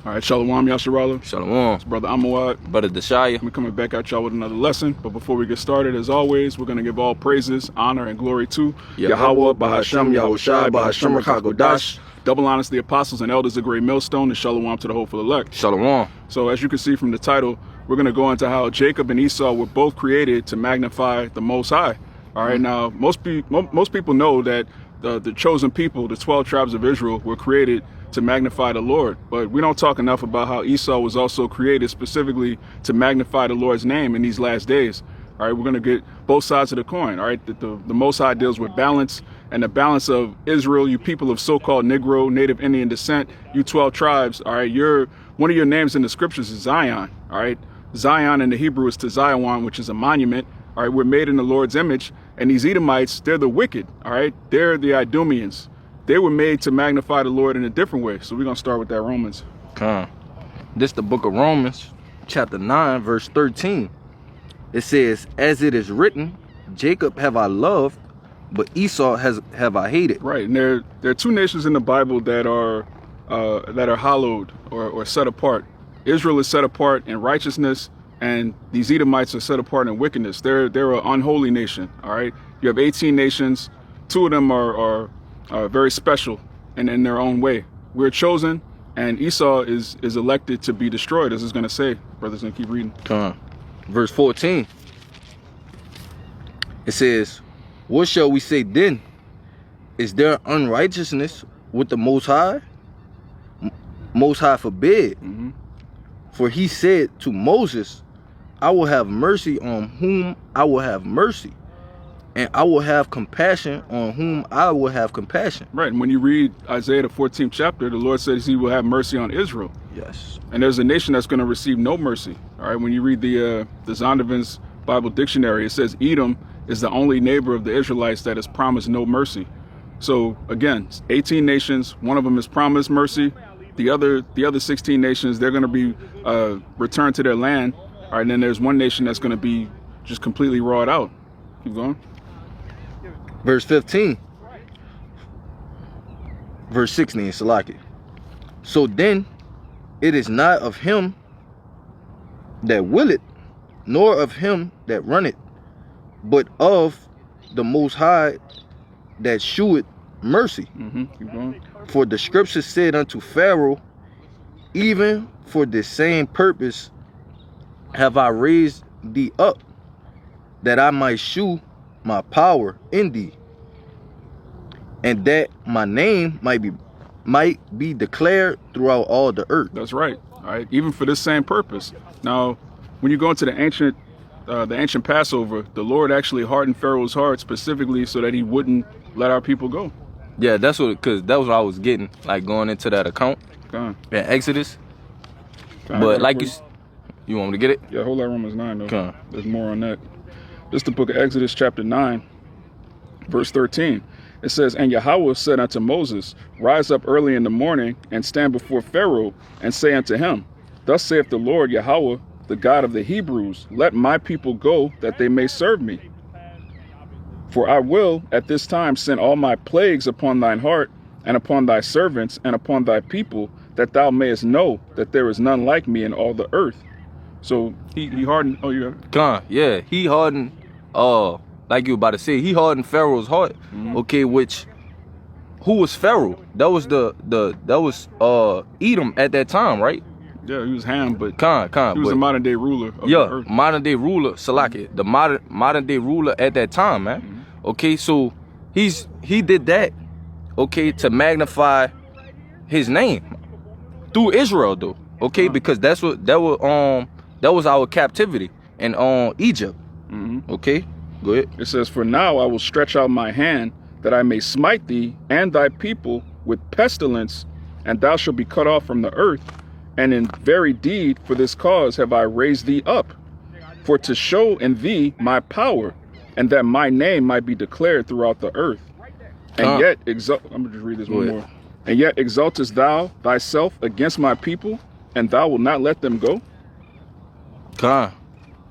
All right, Shalom, Yasharala. Shalom. It's Brother Amawad. Brother Deshaya. We're coming back at y'all with another lesson. But before we get started, as always, we're going to give all praises, honor, and glory to Yahweh, Bahashem, Yahushai, Bahashem, Rakagodash. Double honors the apostles and elders of Great Millstone, and Shalom to the hopeful elect. Shalom. So as you can see from the title, we're going to go into how Jacob and Esau were both created to magnify the Most High. All right, now most people know that the chosen people, the 12 tribes of Israel, were created to magnify the Lord. But we don't talk enough about how Esau was also created specifically to magnify the Lord's name in these last days. All right, we're going to get both sides of the coin. All right, the Most High deals with balance, and the balance of Israel, you people of so-called Negro, Native Indian descent, you 12 tribes. All right, one of your names in the scriptures is Zion. All right, Zion in the Hebrew is Tzion, which is a monument. All right, we're made in the Lord's image, and these Edomites, they're the wicked. All right, they're the Idumeans. They were made to magnify the Lord in a different way. So we're going to start with that Romans. This the book of Romans, chapter 9, verse 13. It says, as it is written, Jacob have I loved, but Esau have I hated. Right, and there are two nations in the Bible that are hallowed or set apart. Israel is set apart in righteousness, and these Edomites are set apart in wickedness. They're an unholy nation. All right, you have 18 nations. Two of them are very special and in their own way. We're chosen, and Esau is elected to be destroyed, as it's going to say. Brother's going to keep reading. Verse 14. It says, what shall we say then? Is there unrighteousness with the Most High? Most High forbid. For he said to Moses, I will have mercy on whom I will have mercy, and I will have compassion on whom I will have compassion. Right, and when you read Isaiah the 14th chapter, the Lord says he will have mercy on Israel. Yes. And there's a nation that's going to receive no mercy. All right, when you read the Zondervan's Bible Dictionary, it says Edom is the only neighbor of the Israelites that is promised no mercy. So again, 18 nations, one of them is promised mercy. The other 16 nations, they're going to be returned to their land. All right, and then there's one nation that's going to be just completely rawed out. Keep going. Verse 15. Verse 16, Salaki. So then, it is not of him that willeth, nor of him that runneth, but of the Most High that sheweth mercy. Keep going. For the scripture said unto Pharaoh, even for this same purpose have I raised thee up, that I might shew my power in thee, and that my name might be declared throughout all the earth. That's right. All right, even for this same purpose. Now, when you go into the ancient Passover, the Lord actually hardened Pharaoh's heart specifically so that he wouldn't let our people go. Yeah, because that was what I was getting, like going into that account in Exodus. But like you want me to get it? Yeah, hold that Romans 9 though. There's more on that. This is the book of Exodus chapter 9, verse 13. It says, and Yahweh said unto Moses, rise up early in the morning and stand before Pharaoh and say unto him, thus saith the Lord Yahweh, the God of the Hebrews, let my people go that they may serve me. For I will at this time send all my plagues upon thine heart and upon thy servants and upon thy people, that thou mayest know that there is none like me in all the earth. So he hardened. Oh, yeah, he hardened. Like you were about to say, he hardened Pharaoh's heart. Okay, who was Pharaoh? That was Edom at that time, right? Yeah, he was Ham, but he was a modern day ruler of the earth. Modern day ruler, Salaki, the modern day ruler at that time, man. Okay, so he did that, okay, to magnify his name through Israel, though. Okay, because that was our captivity in Egypt. Okay, go ahead. It says, for now I will stretch out my hand that I may smite thee and thy people with pestilence, and thou shalt be cut off from the earth. And in very deed for this cause have I raised thee up, for to show in thee my power, and that my name might be declared throughout the earth. And yet I'm gonna just read this one more. And yet exaltest thou thyself against my people, and thou wilt not let them go.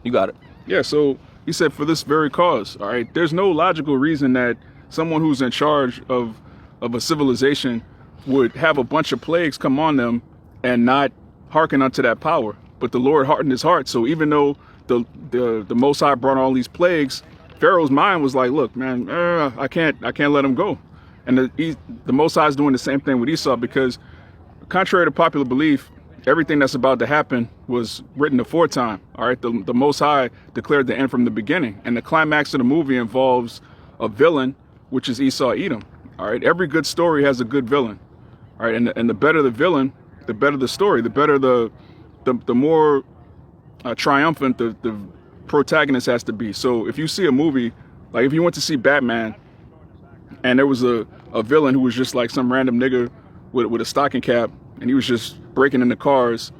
You got it. Yeah, so he said, for this very cause. All right, there's no logical reason that someone who's in charge of a civilization would have a bunch of plagues come on them and not hearken unto that power. But the Lord hardened his heart. So even though the Most High brought all these plagues, Pharaoh's mind was like, look, man, I can't let him go. And the Most High is doing the same thing with Esau, because contrary to popular belief, everything that's about to happen was written aforetime. All right, the Most High declared the end from the beginning, and the climax of the movie involves a villain, which is Esau Edom. All right, every good story has a good villain. All right, and the better the villain, the better the story, the better the more triumphant the protagonist has to be. So if you see a movie, like if you went to see Batman, and there was a villain who was just like some random nigga with a stocking cap, and he was just breaking into cars,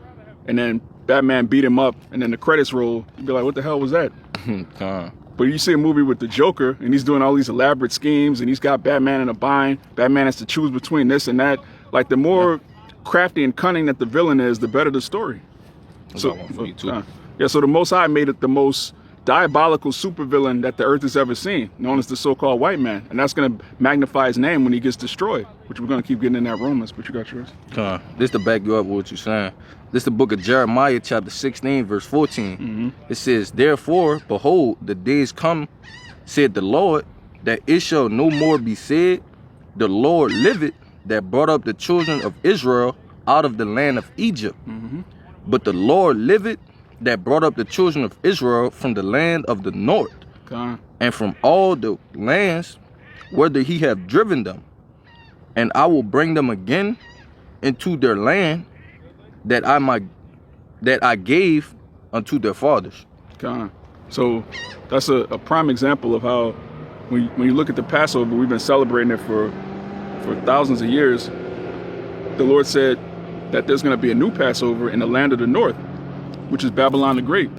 and then Batman beat him up, and then the credits roll, you'd be like, what the hell was that? But you see a movie with the Joker, and he's doing all these elaborate schemes, and he's got Batman in a bind. Batman has to choose between this and that. Like, the more crafty and cunning that the villain is, the better the story. So the Most High made it the most diabolical supervillain that the earth has ever seen, known as the so-called white man. And that's going to magnify his name when he gets destroyed, which we're going to keep getting in that Romans. But you got yours. This to back you up with what you're saying. This the book of Jeremiah, chapter 16, verse 14. It says, therefore, behold, the days come, said the Lord, that it shall no more be said, the Lord liveth, that brought up the children of Israel out of the land of Egypt. But the Lord liveth, that brought up the children of Israel from the land of the north, and from all the lands whither he have driven them. And I will bring them again into their land that I gave unto their fathers. So that's a prime example of how when you look at the Passover, we've been celebrating it for thousands of years. The Lord said that there's going to be a new Passover in the land of the north, which is Babylon the Great.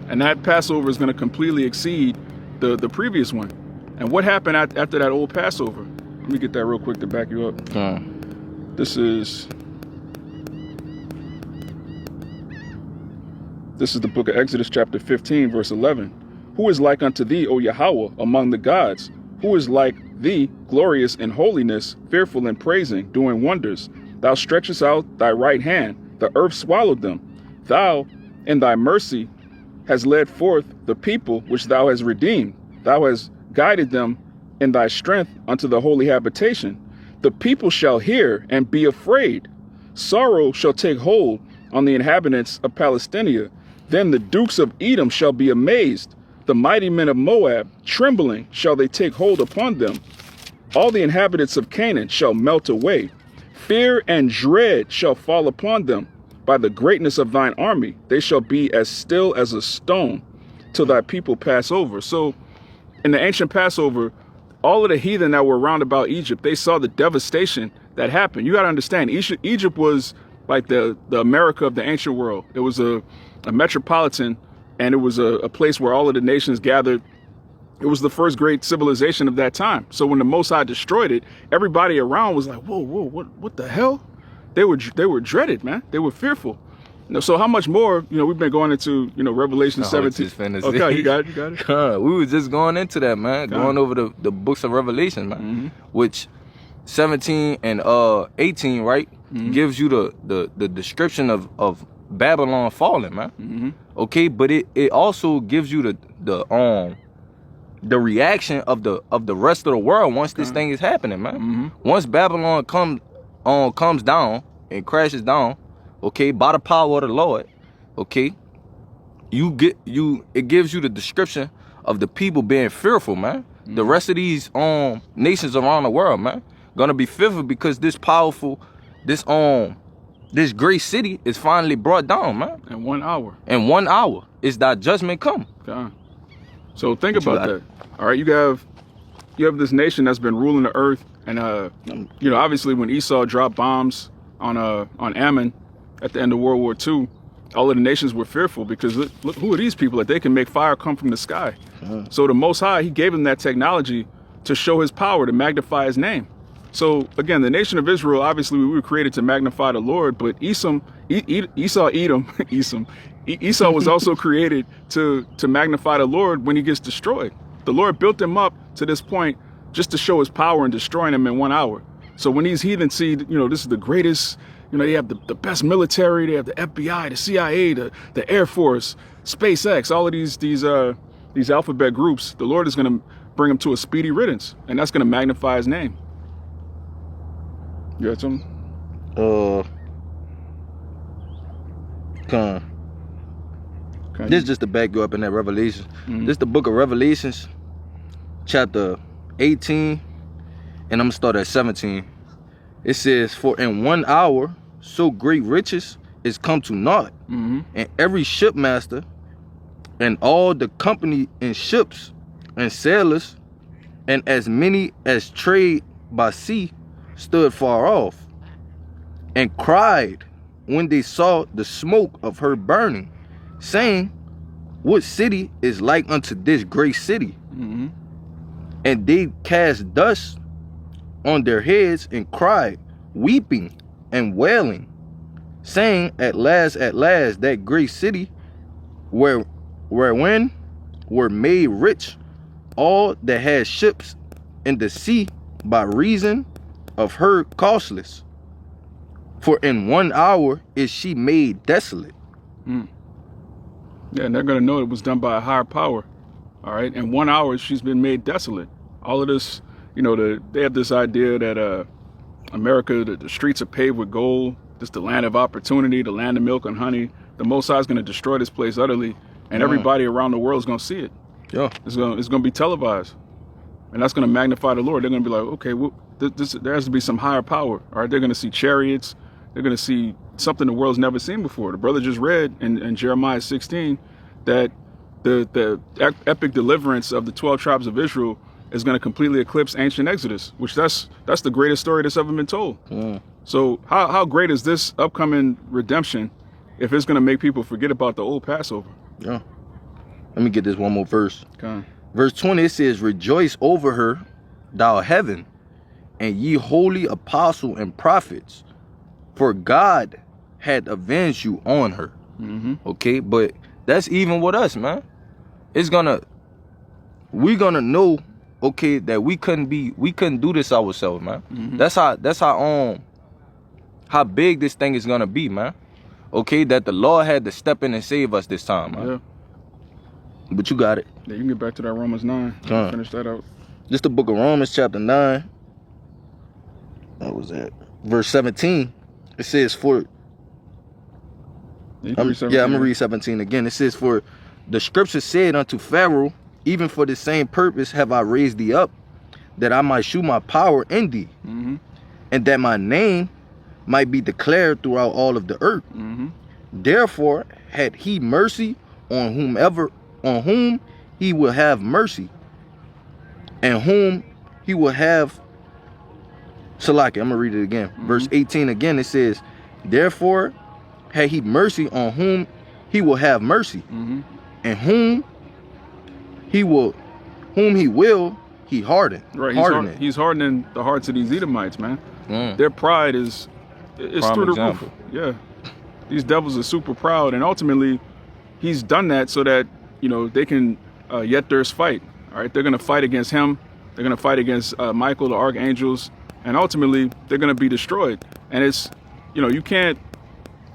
And that Passover is going to completely exceed the previous one. And what happened after that old Passover? Let me get that real quick to back you up. This is the book of Exodus, chapter 15, verse 11. Who is like unto thee, O Yahweh, among the gods? Who is like thee, glorious in holiness, fearful in praising, doing wonders? Thou stretchest out thy right hand, the earth swallowed them. Thou, in thy mercy, hast led forth the people which thou hast redeemed. Thou hast guided them in thy strength unto the holy habitation. The people shall hear and be afraid. Sorrow shall take hold on the inhabitants of Palestina. Then the dukes of Edom shall be amazed. The mighty men of Moab, trembling, shall they take hold upon them. All the inhabitants of Canaan shall melt away. Fear and dread shall fall upon them. By the greatness of thine army, they shall be as still as a stone till thy people pass over. So in the ancient Passover, all of the heathen that were around about Egypt, they saw the devastation that happened. You got to understand, Egypt was like the America of the ancient world. It was a metropolitan, and it was a place where all of the nations gathered. It was the first great civilization of that time. So when the Most High destroyed it, everybody around was like, whoa, what the hell? They were dreaded, man. They were fearful. So how much more, we've been going into, Revelation 17. Okay, you got it. We were just going into that, man. Going over the books of Revelation, man. Which 17 and 18, right, gives you the description of Babylon falling, man. Okay, but it also gives you the reaction of the rest of the world once this thing is happening, man. Once Babylon comes down and crashes down, okay, by the power of the Lord, okay, it gives you the description of the people being fearful, man. The rest of these nations around the world, man, gonna be fearful because this powerful, this great city is finally brought down, man. In 1 hour. In 1 hour is that judgment come. So think about that. All right, you have this nation that's been ruling the earth. And, obviously when Esau dropped bombs on Ammon at the end of World War II, all of the nations were fearful because look who are these people that they can make fire come from the sky. So the Most High, he gave them that technology to show his power, to magnify his name. So again, the nation of Israel, obviously we were created to magnify the Lord, but Esau was also created to magnify the Lord when he gets destroyed. The Lord built him up to this point just to show his power in destroying them in 1 hour. So when these heathen see, this is the greatest, You know, they have the best military. They have the FBI, the CIA, the Air Force, SpaceX, all of these alphabet groups. The Lord is going to bring them to a speedy riddance, and that's going to magnify his name. You got something? This is just to back you up in that Revelation. This is the book of Revelations, chapter 18, and I'm going to start at 17. It says, for in 1 hour, so great riches is come to naught, and every shipmaster and all the company in ships and sailors, and as many as trade by sea, stood far off, and cried when they saw the smoke of her burning, saying, what city is like unto this great city? And they cast dust on their heads and cried, weeping and wailing, saying, at last, that great city wherein were made rich all that had ships in the sea by reason of her costless. For in 1 hour is she made desolate. Yeah, and they're going to know it was done by a higher power. All right. In 1 hour, she's been made desolate. All of this, you know, they have this idea that America, the streets are paved with gold. This is the land of opportunity, the land of milk and honey. The Most High is going to destroy this place utterly, and everybody around the world is going to see it. Yeah, it's going to be televised, and that's going to magnify the Lord. They're going to be like, okay, well, there has to be some higher power. All right, they're going to see chariots. They're going to see something the world's never seen before. The brother just read in Jeremiah 16 that the epic deliverance of the 12 tribes of Israel is going to completely eclipse ancient Exodus, which that's the greatest story that's ever been told. So how great is this upcoming redemption if it's going to make people forget about the old Passover? Yeah. Let me get this one more verse. Okay. Verse 20, it says, rejoice over her, thou heaven, and ye holy apostle and prophets, for God had avenged you on her. Okay, but that's even with us, man. We're gonna know, okay, that we couldn't do this ourselves, man. That's how big this thing is gonna be, man. Okay, that the Lord had to step in and save us this time, man. Yeah. But you got it. Yeah, you can get back to that Romans 9. Finish that out. This the book of Romans, chapter 9. What was that? Verse 17. It says, for... I'm going to read 17 again. It says, for the scripture said unto Pharaoh, even for the same purpose have I raised thee up, that I might shew my power in thee, and that my name might be declared throughout all of the earth. Therefore had he mercy on whom he will have mercy, and whom he will have... Salaki, I'm going to read it again. Verse 18 again, it says, therefore had he mercy on whom he will have mercy, and whom he will, he harden. Right, he's hardening the hearts of these Edomites, man. Their pride is through the roof. Yeah, these devils are super proud, and ultimately he's done that so that, you know, they can yet there's fight. All right, they're going to fight against him. They're going to fight against Michael, the archangels, and ultimately they're going to be destroyed. And it's, you know, you can't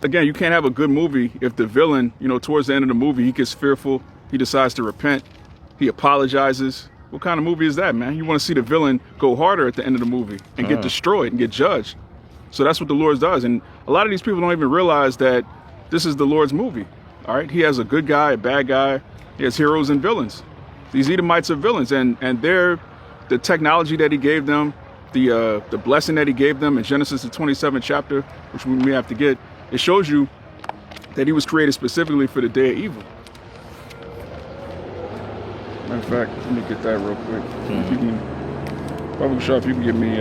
have a good movie if the villain, you know, towards the end of the movie, he gets fearful, he decides to repent, he apologizes. What kind of movie is that, man? You want to see the villain go harder at the end of the movie and get destroyed and get judged. So that's what the Lord does. And a lot of these people don't even realize that this is the Lord's movie. All right, he has a good guy, a bad guy. He has heroes and villains. These Edomites are villains, and they're the technology that he gave them, the blessing that he gave them in Genesis the 27th chapter, which we may have to get. It shows you that he was created specifically for the day of evil. Matter of fact, let me get that real quick. If you can, Bubba Shop, you can give me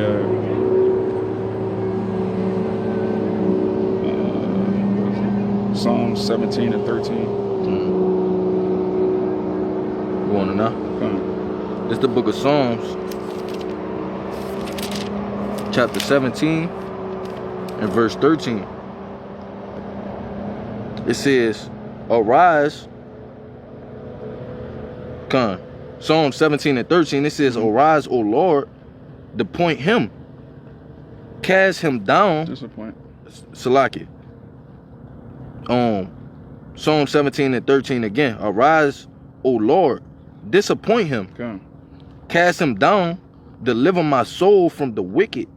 Psalms 17 and 13. You want to know? It's the book of Psalms, chapter 17 and verse 13. It says, arise. Psalm 17 and 13, it says, arise, O Lord, disappoint him, cast him down. Salaki. Psalm 17 and 13 again. Arise, O Lord, disappoint him. Okay. Cast him down, deliver my soul from the wicked,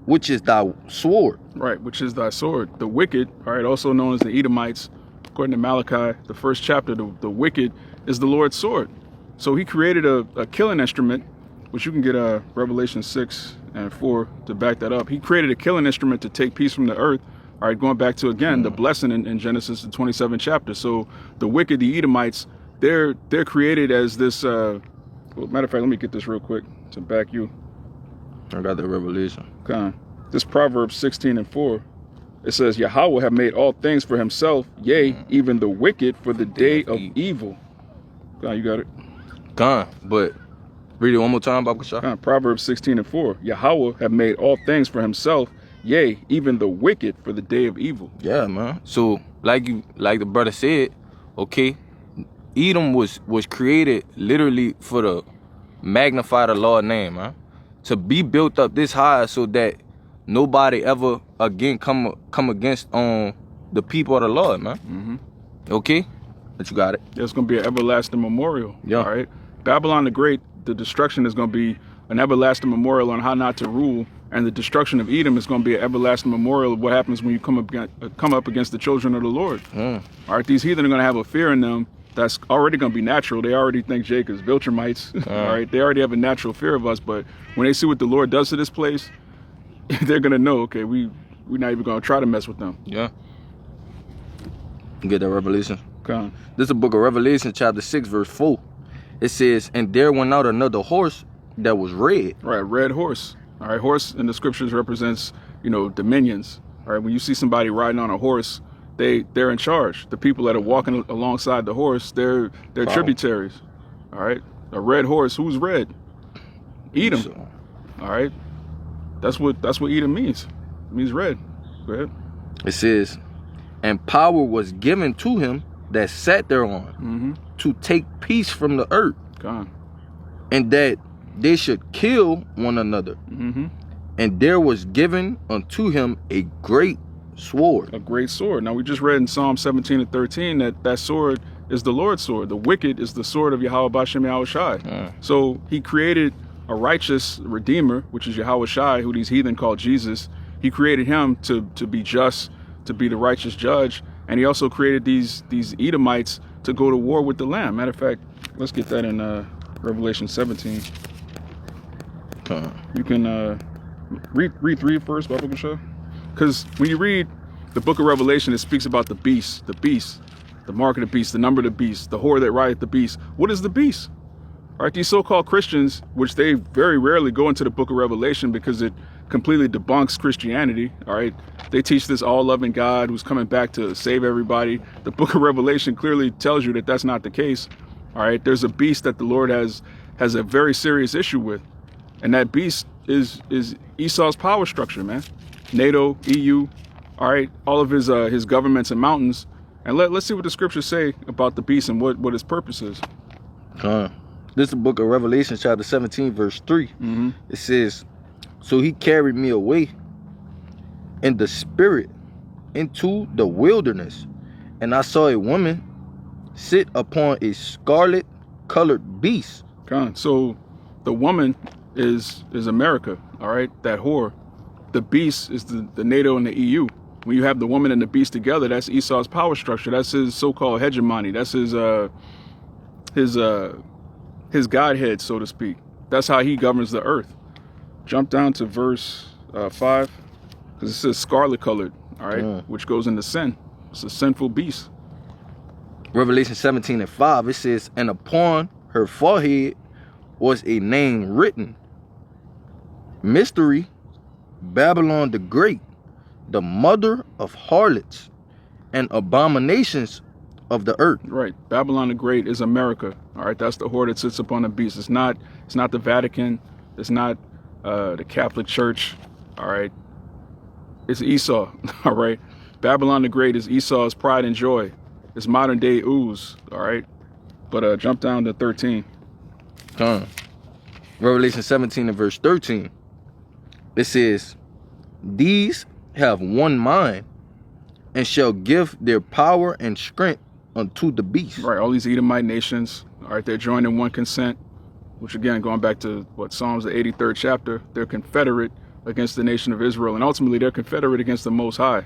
which is thy sword. Right, which is thy sword. The wicked, all right, also known as the Edomites, according to Malachi, the first chapter, the wicked is the Lord's sword. So he created a killing instrument, which you can get Revelation 6 and 4 to back that up. He created a killing instrument to take peace from the earth. All right, going back to, again, the blessing in Genesis, the 27th chapter. So the wicked, the Edomites, they're created as this, well, matter of fact, let me get this real quick to back you. I got the revelation. Okay. This Proverbs 16 and 4, it says, Yahweh have made all things for himself, yea, even the wicked for the day of evil. Okay, you got it? Gone, but read it one more time, Baba Shah. Proverbs 16 and 4, Yahweh have made all things for himself, yea, even the wicked for the day of evil. Yeah, man. So, like the brother said, okay, Edom was created literally for the magnify the Lord's name, man. To be built up this high so that nobody ever again come against the people of the Lord, man. Mm-hmm. Okay, but you got it. There's going to be an everlasting memorial. Yeah. All right. Babylon the Great, the destruction is going to be an everlasting memorial on how not to rule, and the destruction of Edom is going to be an everlasting memorial of what happens when you come up against the children of the Lord. All right. These heathen are going to have a fear in them that's already going to be natural. They already think Jake is Viltrumites. All right. They already have a natural fear of us, but when they see what the Lord does to this place, they're going to know, okay, we're not even going to try to mess with them. Yeah. You get that revelation? Okay. This is the book of Revelation, chapter 6, verse 4. It says, and there went out another horse that was red. Right, red horse. All right, horse in the scriptures represents, dominions. All right, when you see somebody riding on a horse, they're in charge. The people that are walking alongside the horse, they're tributaries. All right, a red horse. Who's red? Edom. All right, that's what Edom means. It means red. Go ahead. It says, and power was given to him that sat thereon to take peace from the earth, and that they should kill one another. And there was given unto him a great sword. A great sword. Now we just read in Psalm 17 and 13 that sword is the Lord's sword. The wicked is the sword of Yahweh Bashem Yahweh Shai. So he created a righteous redeemer, which is Yahweh Shai, who these heathen call Jesus. He created him to be just, to be the righteous judge. And he also created these Edomites to go to war with the Lamb. Matter of fact, let's get that in Revelation 17. You can read 3 first, Baba Gasha. Because when you read the book of Revelation, it speaks about the beast, the mark of the beast, the number of the beast, the whore that rideth the beast. What is the beast? All right, these so-called Christians, which they very rarely go into the book of Revelation because it completely debunks Christianity. All right, they teach this all-loving God who's coming back to save everybody. The book of Revelation clearly tells you that that's not the case. All right, there's a beast that the Lord has a very serious issue with, and that beast is Esau's power structure, man. NATO, EU, all right, all of his governments and mountains. And let's see what the scriptures say about the beast and what his purpose is. This is the book of Revelation, chapter 17, verse 3. It says, so he carried me away in the spirit into the wilderness, and I saw a woman sit upon a scarlet colored beast. So the woman is America, all right, that whore. The beast is the NATO and the EU. When you have the woman and the beast together, that's Esau's power structure. That's his so-called hegemony. That's his godhead, so to speak. That's how he governs the earth. Jump down to verse 5, because it says scarlet colored, all right, which goes into sin. It's a sinful beast. Revelation 17 and 5, it says, and upon her forehead was a name written, Mystery, Babylon the Great, the mother of harlots and abominations of the earth. Right. Babylon the Great is America. All right. That's the whore that sits upon the beast. It's not the Vatican. It's not the Catholic Church. All right. It's Esau. All right. Babylon the Great is Esau's pride and joy. It's modern day Uz. All right. But jump down to 13. Revelation 17 and verse 13. It says, these have one mind, and shall give their power and strength unto the beast. Right, all these Edomite nations, all right, they're joined in one consent, which again, going back to what Psalms, the 83rd chapter, they're confederate against the nation of Israel, and ultimately they're confederate against the Most High.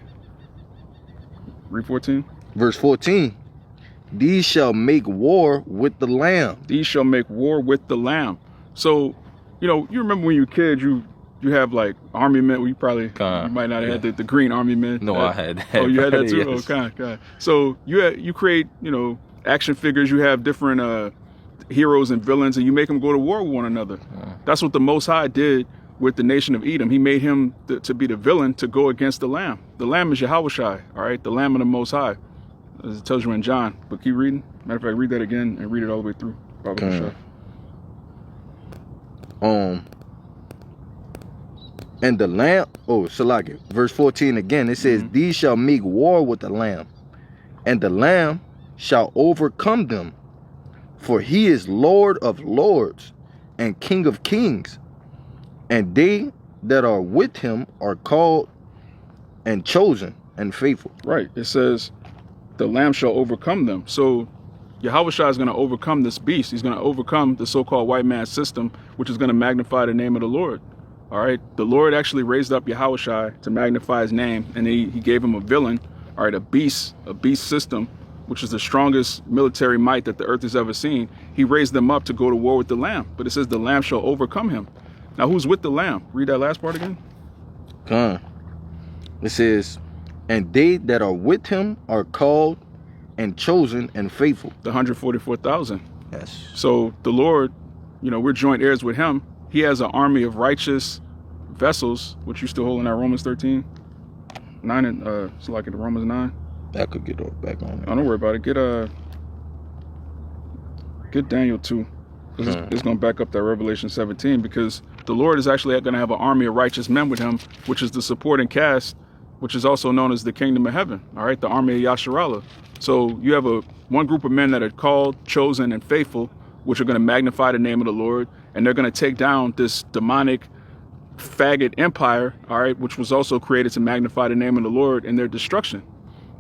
Read 14. Verse 14. These shall make war with the Lamb. These shall make war with the Lamb. So, you know, you remember when you were a kid, you have like army men. Well, you probably you might not have had the green army men. No, I had that. Oh, you had that too? Yes. Oh, okay. So you create, you know, action figures. You have different heroes and villains, and you make them go to war with one another. That's what the Most High did with the nation of Edom. He made him to be the villain to go against the Lamb. The Lamb is Yahushai, all right? The Lamb of the Most High, as it tells you in John. But keep reading. Matter of fact, read that again and read it all the way through. And the Lamb, Salaki, verse 14 again, it says, these shall make war with the Lamb, and the Lamb shall overcome them, for he is Lord of lords and King of kings, and they that are with him are called and chosen and faithful. Right. It says the Lamb shall overcome them. So Yahushua is going to overcome this beast. He's going to overcome the so-called white man system, which is going to magnify the name of the Lord. All right. The Lord actually raised up Yahushua to magnify his name, and he gave him a villain, all right, a beast system, which is the strongest military might that the earth has ever seen. He raised them up to go to war with the Lamb. But it says the Lamb shall overcome him. Now, who's with the Lamb? Read that last part again. It says, and they that are with him are called and chosen and faithful. The 144,000. Yes. So the Lord, you know, we're joint heirs with him. He has an army of righteous vessels, which you still holding that Romans 13? 9 and it's like the Romans 9. That could get back on it. Oh, don't worry about it. Get Daniel 2. Because it's going to back up that Revelation 17, because the Lord is actually going to have an army of righteous men with him, which is the supporting cast, which is also known as the kingdom of heaven. All right, the army of Yasharallah. So you have one group of men that are called, chosen, and faithful, which are going to magnify the name of the Lord, and they're going to take down this demonic faggot empire, all right, which was also created to magnify the name of the Lord in their destruction.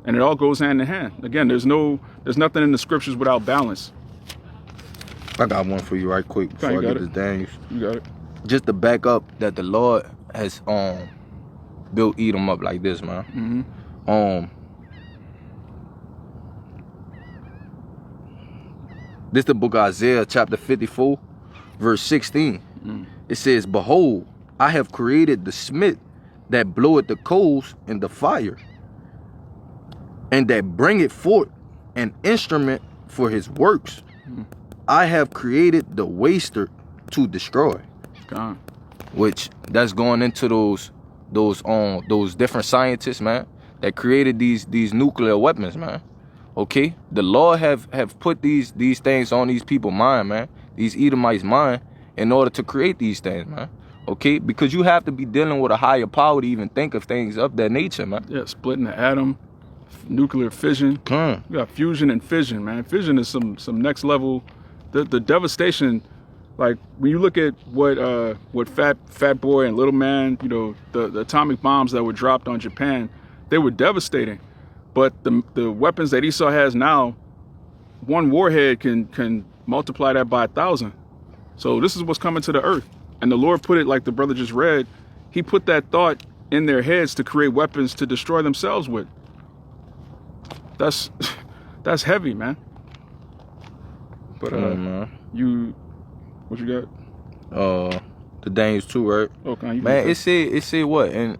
And it all goes hand in hand. Again, there's nothing in the scriptures without balance. I got one for you right quick before I get this Daniel. You got it. Just to back up that the Lord has built Edom up like this, man. This the book of Isaiah, chapter 54, verse 16. It says, behold, I have created the smith that bloweth the coals in the fire, and that bringeth forth an instrument for his works. I have created the waster to destroy. God. Which that's going into those different scientists, man, that created these nuclear weapons, man. Okay, the Lord have put these things on these people's mind, man, these Edomites' mind, in order to create these things, man. Okay, because you have to be dealing with a higher power to even think of things of that nature, man. Yeah, splitting the atom, nuclear fission. You got fusion and fission, man. Fission is some next level. The devastation, like when you look at what Fat Boy and Little Man, you know, the atomic bombs that were dropped on Japan, they were devastating. But the weapons that Esau has now, one warhead can multiply that by 1,000. So this is what's coming to the earth. And the Lord put it, like the brother just read, he put that thought in their heads to create weapons to destroy themselves with. That's heavy, man. But what you got? The Daniels 2, right? Okay, man, it say what in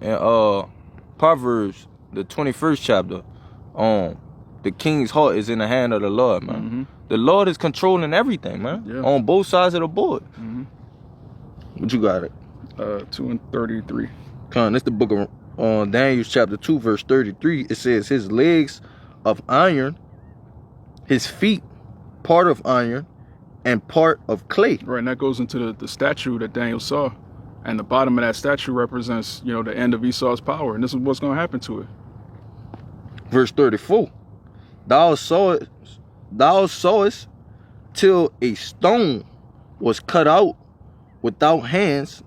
Proverbs, the 21st chapter, the king's heart is in the hand of the Lord, man. The Lord is controlling everything, man. Yeah. On both sides of the board. What you got it? 2 and 33. This the book of Daniel chapter 2, verse 33. It says, his legs of iron, his feet part of iron, and part of clay. Right, and that goes into the statue that Daniel saw. And the bottom of that statue represents, you know, the end of Esau's power. And this is what's going to happen to it. Verse 34. Thou sawest till a stone was cut out without hands,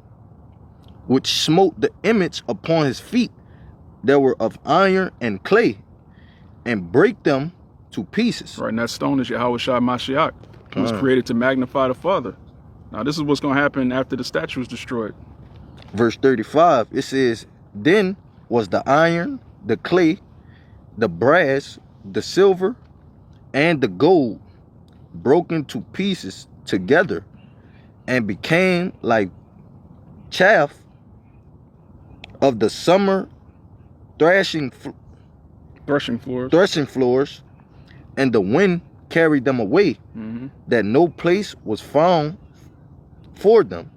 which smote the image upon his feet, that were of iron and clay, and break them to pieces. Right, and that stone is Yahweh Shai Mashiach, who was created to magnify the Father. Now, this is what's going to happen after the statue is destroyed. Verse 35, it says, then was the iron, the clay, the brass, the silver, and the gold broken to pieces together, and became like chaff of the summer threshing floors, and the wind carried them away, that no place was found for them.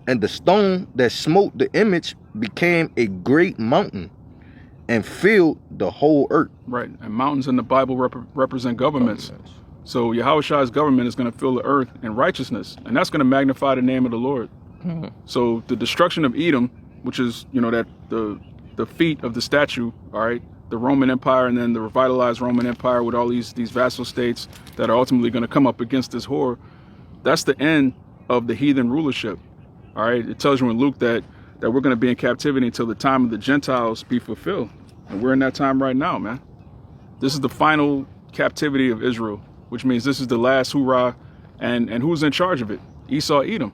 And the stone that smote the image became a great mountain and filled the whole earth. Right, and mountains in the Bible represent governments. So Yahweh Shai's government is going to fill the earth in righteousness, and that's going to magnify the name of the Lord. So the destruction of Edom, which is, that the feet of the statue, all right, the Roman Empire, and then the revitalized Roman Empire with all these vassal states that are ultimately going to come up against this whore, that's the end of the heathen rulership. All right, it tells you in Luke that we're going to be in captivity until the time of the Gentiles be fulfilled. And we're in that time right now, man. This is the final captivity of Israel, which means this is the last hoorah. And who's in charge of it? Esau, Edom.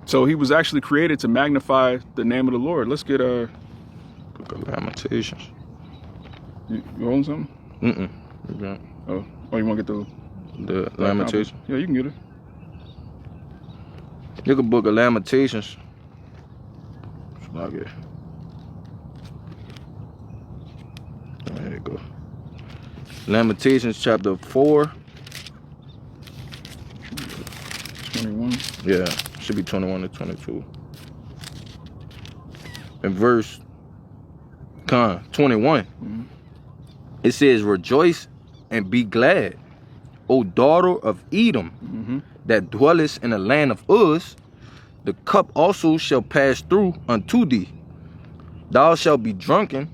So he was actually created to magnify the name of the Lord. Let's get Book of Lamentations. You holding something? Okay. Oh, you want to get the Lamentations? Yeah, you can get it. Look at Book of Lamentations. Okay. There you go. Lamentations chapter 4. 21. Yeah, should be 21 to 22. In verse 21, it says, rejoice and be glad, O daughter of Edom, that dwellest in the land of Uz. The cup also shall pass through unto thee. Thou shalt be drunken,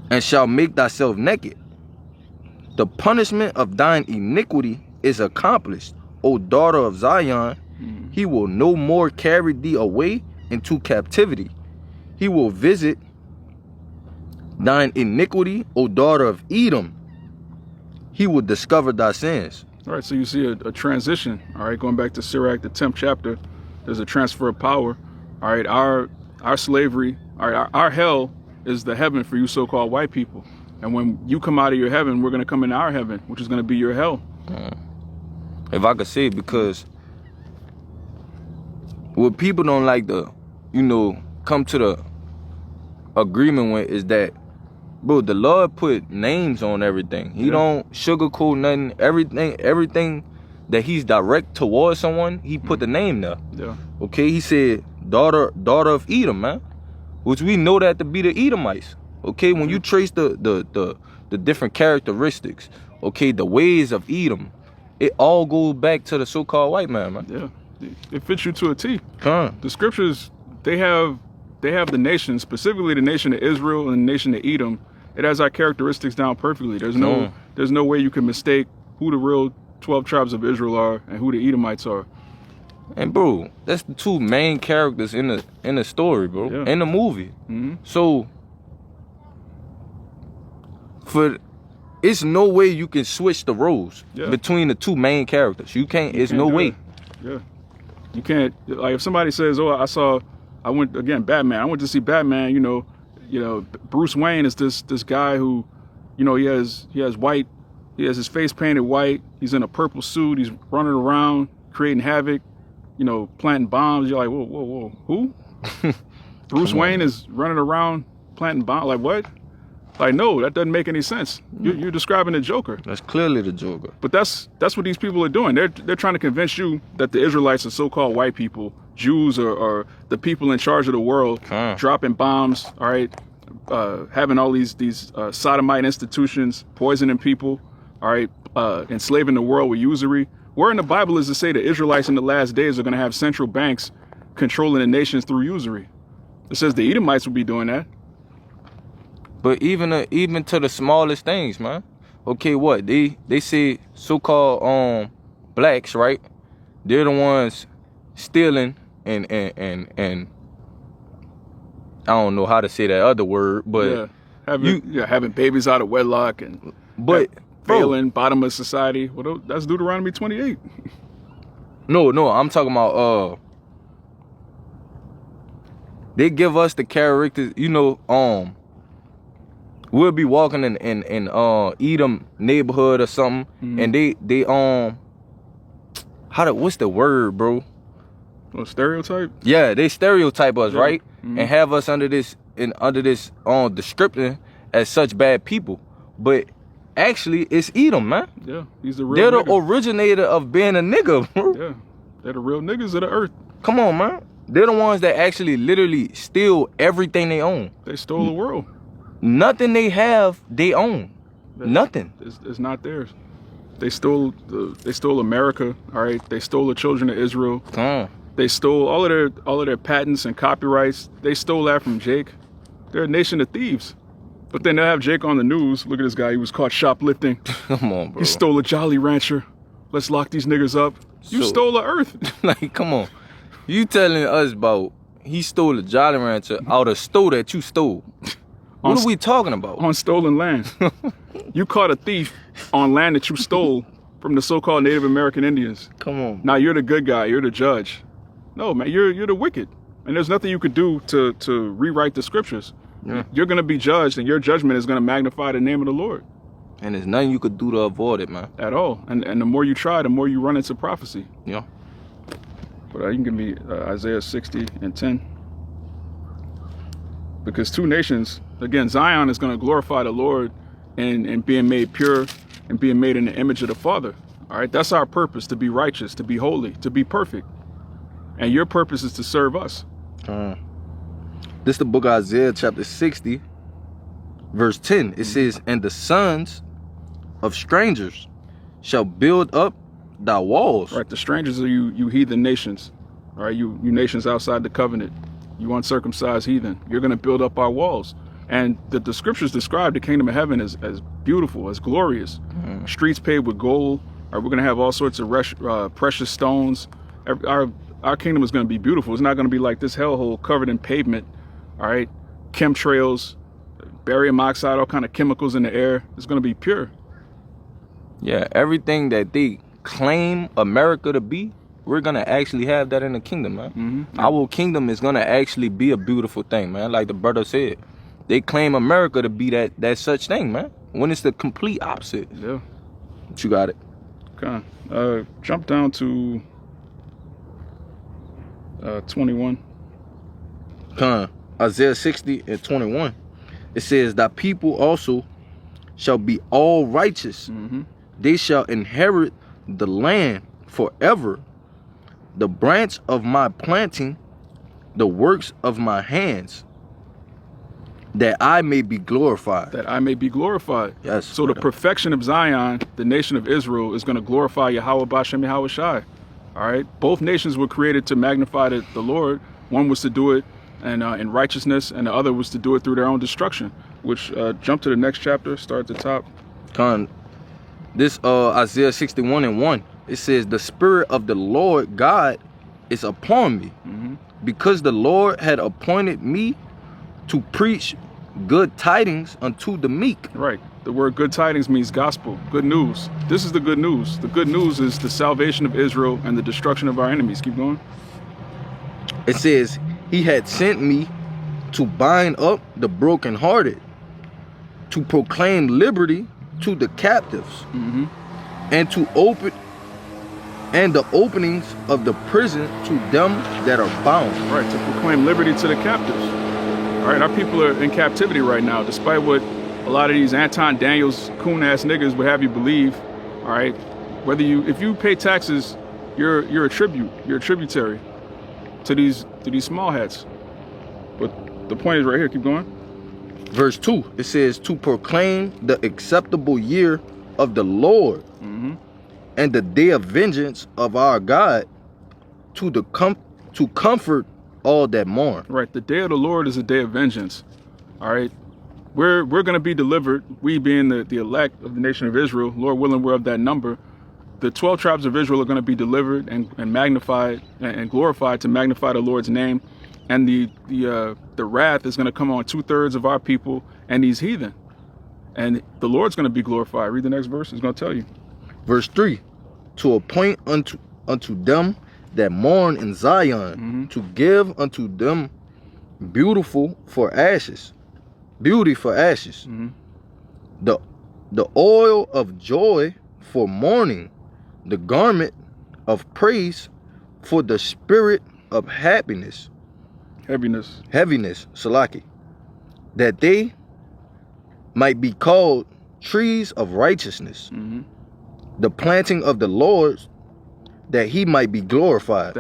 and shalt make thyself naked. The punishment of thine iniquity is accomplished, O daughter of Zion. He will no more carry thee away into captivity. He will visit thine iniquity, O daughter of Edom. He will discover thy sins. All right, so you see a transition. All right, going back to Sirach, the 10th chapter, there's a transfer of power. All right, our slavery, all right, our hell is the heaven for you so-called white people. And when you come out of your heaven, we're going to come into our heaven, which is going to be your hell. If I could say, because what people don't like to, come to the agreement with is that, bro, the Lord put names on everything. He don't sugarcoat nothing. Everything that he's direct towards someone, he put the name there. Yeah. Okay, he said, daughter of Edom, man. Which we know that to be the Edomites. Okay, when you trace the different characteristics, okay, the ways of Edom, it all goes back to the so-called white man, man. Yeah. It fits you to a T. Huh. The scriptures, they have the nation, specifically the nation of Israel and the nation of Edom. It has our characteristics down perfectly. There's no way you can mistake who the real 12 tribes of Israel are and who the Edomites are. And bro, that's the two main characters in the story, bro, in the movie. So it's no way you can switch the roles between the two main characters. You can't. It's no way. Yeah, you can't. Like if somebody says, "Oh, I went again, Batman. I went to see Batman." Bruce Wayne is this guy who, he has white. He has his face painted white. He's in a purple suit. He's running around creating havoc. Planting bombs. You're like, whoa, who? Bruce Wayne is running around planting bombs. Like what? Like, no, that doesn't make any sense. You're describing the Joker. That's clearly the Joker. But that's what these people are doing. They're trying to convince you that the Israelites are so-called white people, Jews are the people in charge of the world, dropping bombs. All right, having all these sodomite institutions, poisoning people. All right, enslaving the world with usury. Where in the Bible is to say the Israelites in the last days are going to have central banks controlling the nations through usury? It says the Edomites will be doing that. But even to the smallest things, man. Okay, what they say so-called blacks, right? They're the ones stealing and I don't know how to say that other word, but having babies out of wedlock and failing bottom of society. Well, that's Deuteronomy 28. No, I'm talking about they give us the characters, we'll be walking in Edom neighborhood or something, and they what's the word, bro? Well, stereotype? Yeah, they stereotype us, right? And have us under this description as such bad people. But actually, it's Edom, man. Yeah, he's the real They're nigga. the originator of being a nigga, bro. Yeah, they're the real niggas of the earth. Come on, man. They're the ones that actually literally steal everything they own. They stole the world. Nothing they have, they own. Nothing. It's not theirs. They stole America. All right. They stole the children of Israel. Come on. They stole all of their patents and copyrights. They stole that from Jake. They're a nation of thieves. But then they have Jake on the news. Look at this guy. He was caught shoplifting. Come on, bro. He stole a Jolly Rancher. Let's lock these niggas up. You stole the earth. Like, come on. You telling us about he stole a Jolly Rancher out of store that you stole. What are we talking about? On stolen land. You caught a thief on land that you stole from the so-called Native American Indians. Come on. Now you're the good guy. You're the judge. No, man, you're the wicked. And there's nothing you could do to rewrite the scriptures. Yeah. You're going to be judged, and your judgment is going to magnify the name of the Lord. And there's nothing you could do to avoid it, man. At all. And the more you try, the more you run into prophecy. Yeah. But you can give me Isaiah 60 and 10. Because two nations, again, Zion is going to glorify the Lord and being made pure and being made in the image of the Father. All right, that's our purpose, to be righteous, to be holy, to be perfect. And your purpose is to serve us. This is the book of Isaiah chapter 60, verse 10. It says, and the sons of strangers shall build up thy walls. Right, the strangers are you heathen nations. All right, you nations outside the covenant. You uncircumcised heathen. You're going to build up our walls. And the scriptures describe the kingdom of heaven as beautiful, as glorious. Streets paved with gold. All right, we're going to have all sorts of precious stones. Our kingdom is going to be beautiful. It's not going to be like this hellhole covered in pavement. All right, chemtrails, barium oxide, all kind of chemicals in the air. It's going to be pure. Yeah, everything that they claim America to be, we're going to actually have that in the kingdom, man. Our kingdom is going to actually be a beautiful thing, man. Like the brother said, they claim America to be that such thing, man, when it's the complete opposite. Yeah. But you got it. Okay. Jump down to 21. Isaiah 60 and 21. It says, thy people also shall be all righteous. They shall inherit the land forever. The branch of my planting, the works of my hands, that I may be glorified. That I may be glorified. Yes. So the perfection of Zion, the nation of Israel, is going to glorify Yahweh Bashem Yahweh Shai. All right. Both nations were created to magnify the Lord. One was to do it in righteousness, and the other was to do it through their own destruction. Which jump to the next chapter. Start at the top. This Isaiah 61 and 1. It says, the Spirit of the Lord God is upon me, because the Lord had appointed me to preach good tidings unto the meek. Right. The word good tidings means gospel, good news. This is the good news. The good news is the salvation of Israel and the destruction of our enemies. Keep going. It says, he had sent me to bind up the brokenhearted, to proclaim liberty to the captives, and to open the openings of the prison to them that are bound. Right, to proclaim liberty to the captives. All right, our people are in captivity right now, despite what a lot of these Anton Daniels coon-ass niggas would have you believe. All right, if you pay taxes, you're a tributary to these small hats. But the point is right here. Keep going. Verse 2, it says, to proclaim the acceptable year of the Lord, and the day of vengeance of our God, to comfort all that mourn. Right, the day of the Lord is a day of vengeance. All right, we're going to be delivered. We being the elect of the nation of Israel, Lord willing, we're of that number. The 12 tribes of Israel are going to be delivered and magnified and glorified to magnify the Lord's name. and the wrath is going to come on 2/3 of our people and these heathen, and the Lord's going to be glorified. Read the next verse. It's going to tell you. Verse 3, to appoint unto them that mourn in Zion, to give unto them beauty for ashes, the oil of joy for mourning, the garment of praise for the spirit of heaviness, Salaki, that they might be called trees of righteousness, the planting of the Lord, that he might be glorified.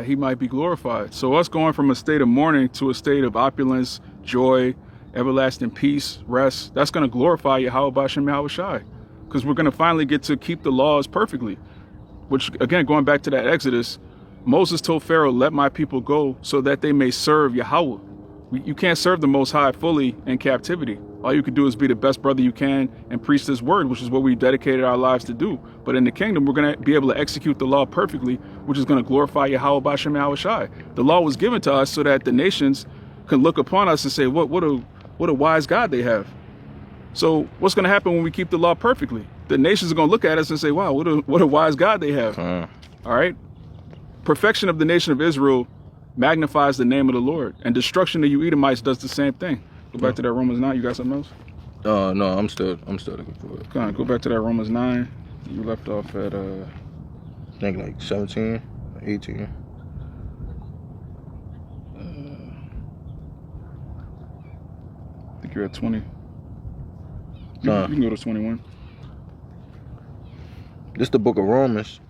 So us going from a state of mourning to a state of opulence, joy, everlasting peace, rest, that's going to glorify Yahweh Bashem Yahweh Shai, because we're going to finally get to keep the laws perfectly. Which, again, going back to that Exodus, Moses told Pharaoh, let my people go so that they may serve Yahweh. You can't serve the Most High fully in captivity. All you can do is be the best brother you can and preach this word, which is what we dedicated our lives to do. But in the kingdom, we're going to be able to execute the law perfectly, which is going to glorify Yahweh Bashem Yahweh Shai. The law was given to us so that the nations can look upon us and say, what a wise God they have. So what's going to happen when we keep the law perfectly? The nations are going to look at us and say, wow, what a wise God they have. All right. Perfection of the nation of Israel magnifies the name of the Lord, and destruction of you Edomites does the same thing. Go back to that Romans 9. You got something else? No, I'm still looking for it. Come on, go back to that Romans 9. You left off at I think like 17, 18. I think you're at 20. You can go to 21. This is the book of Romans,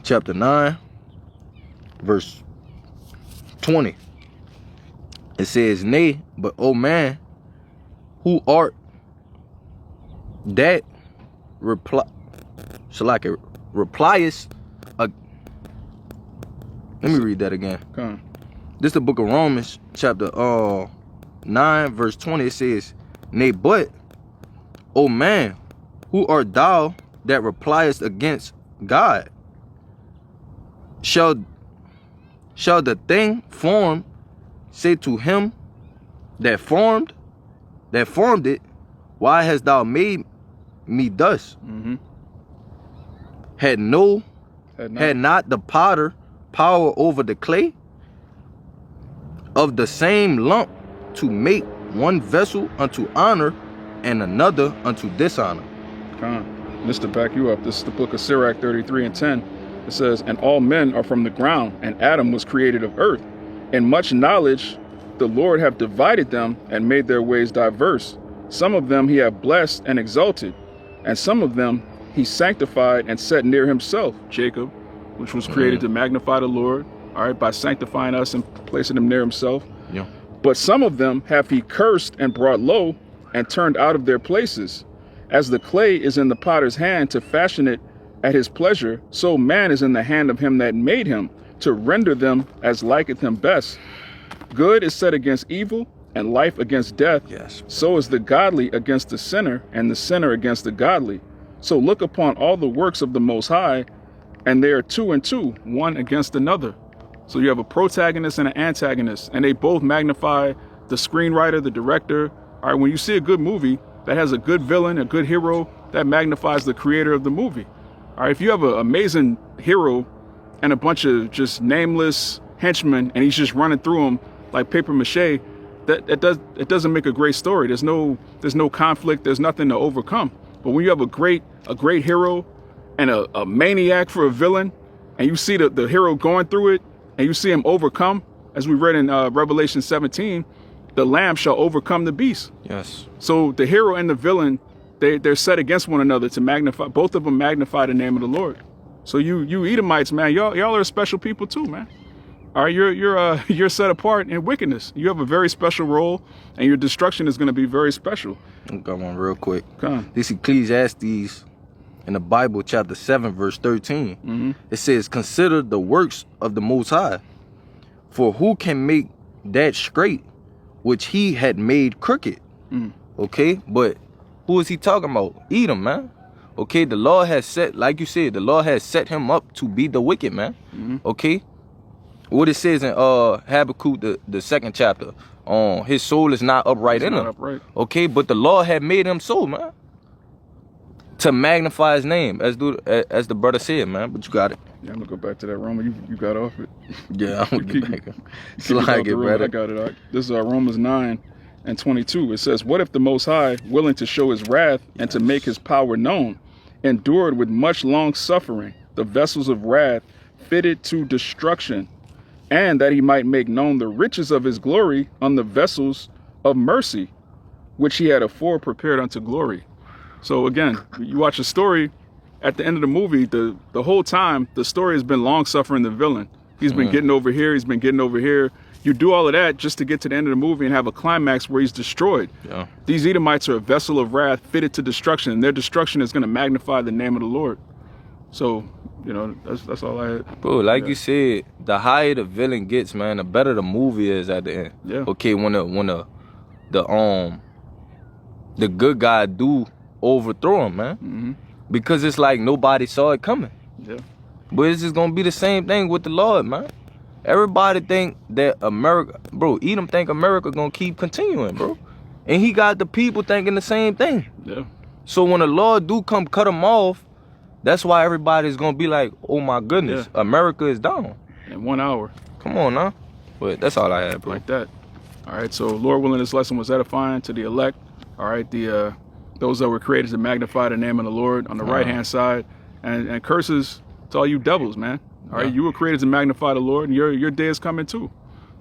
chapter 9, verse 20. It says, nay, but O man, who art that repliest. Let me read that again. Come on. This is the book of Romans, chapter 9, verse 20. It says, nay, but O man, who art thou that repliest against God? Shall the thing formed say to him that formed it, why hast thou made me thus? Had not the potter power over the clay of the same lump to make one vessel unto honor and another unto dishonor? Just to back you up, this is the book of Sirach 33:10. It says, and all men are from the ground, and Adam was created of earth. In much knowledge the Lord hath divided them and made their ways diverse. Some of them he hath blessed and exalted, and some of them he sanctified and set near himself. Jacob, which was created to magnify the Lord, all right, by sanctifying us and placing him near himself. Yeah. But some of them hath he cursed and brought low and turned out of their places. As the clay is in the potter's hand to fashion it at his pleasure, so man is in the hand of him that made him, to render them as liketh him best. Good is set against evil, and life against death. Yes. So is the godly against the sinner, and the sinner against the godly. So look upon all the works of the Most High, and they are two and two, one against another. So you have a protagonist and an antagonist, and they both magnify the screenwriter, the director. All right, when you see a good movie that has a good villain, a good hero, that magnifies the creator of the movie. All right, if you have an amazing hero and a bunch of just nameless henchmen, and he's just running through them like paper mache, it doesn't make a great story. There's no conflict. There's nothing to overcome. But when you have a great hero and a maniac for a villain, and you see the hero going through it, and you see him overcome, as we read in Revelation 17, the Lamb shall overcome the beast. Yes. So the hero and the villain, they're set against one another to magnify. Both of them magnify the name of the Lord. So you Edomites, man, y'all are special people too, man. All right, you're set apart in wickedness. You have a very special role, and your destruction is going to be very special. I'll got one real quick. Come on. This Ecclesiastes in the Bible, chapter 7, verse 13. It says, consider the works of the Most High, for who can make that straight which he had made crooked? Okay, but who is he talking about? Edom, man. Okay, the Lord has set, like you said, the Lord has set him up to be the wicked, man. Okay, what it says in Habakkuk, the second chapter. His soul is not upright in him. Upright. Okay, but the Lord had made him so, man. To magnify his name, as the brother said, man. But you got it. Yeah, I'm gonna go back to that Romans. You got off it. Yeah, I'm gonna get back. Slide it, brother. I got it. This is Romans 9:22. It says, "What if the Most High, willing to show His wrath and to make His power known, endured with much long suffering the vessels of wrath fitted to destruction, and that He might make known the riches of His glory on the vessels of mercy, which He had afore prepared unto glory." So again, you watch the story. At the end of the movie, the whole time, the story has been long-suffering the villain. He's been getting over here. He's been getting over here. You do all of that just to get to the end of the movie and have a climax where he's destroyed. Yeah. These Edomites are a vessel of wrath fitted to destruction, and their destruction is going to magnify the name of the Lord. So, you know, that's all I had. Bro, like you said, the higher the villain gets, man, the better the movie is at the end. Yeah. Okay, when the good guy do overthrow him, man. Because it's like nobody saw it coming. Yeah. But it's just gonna be the same thing with the Lord, man. Everybody think that America, bro, Edom think America gonna keep continuing, bro. And he got the people thinking the same thing. Yeah. So when the Lord do come cut him off, that's why everybody's gonna be like, oh my goodness, America is down. In 1 hour. Come on now. But that's all I had, bro. Like that. All right, so Lord willing, this lesson was edifying to the elect. All right, those that were created to magnify the name of the Lord on the right-hand side, and curses to all you devils, man. All right, you were created to magnify the Lord, and your day is coming too.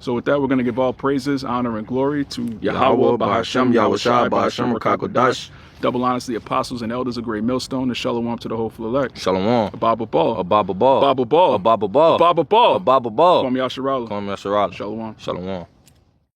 So with that, we're going to give all praises, honor, and glory to Yahweh, Bahashem, Yahushua, Bahashem, Rakakodash. Double honors to the apostles and elders of Great Millstone, and shalom to the hopeful elect. Shalom. Ababa Ball. Ababa Ball. Ababa Ball. Ababa Ball. Ababa Ball. Ababa Ball. Kwame Yasharala. Kwame Yasharala. Shalom. Shalom.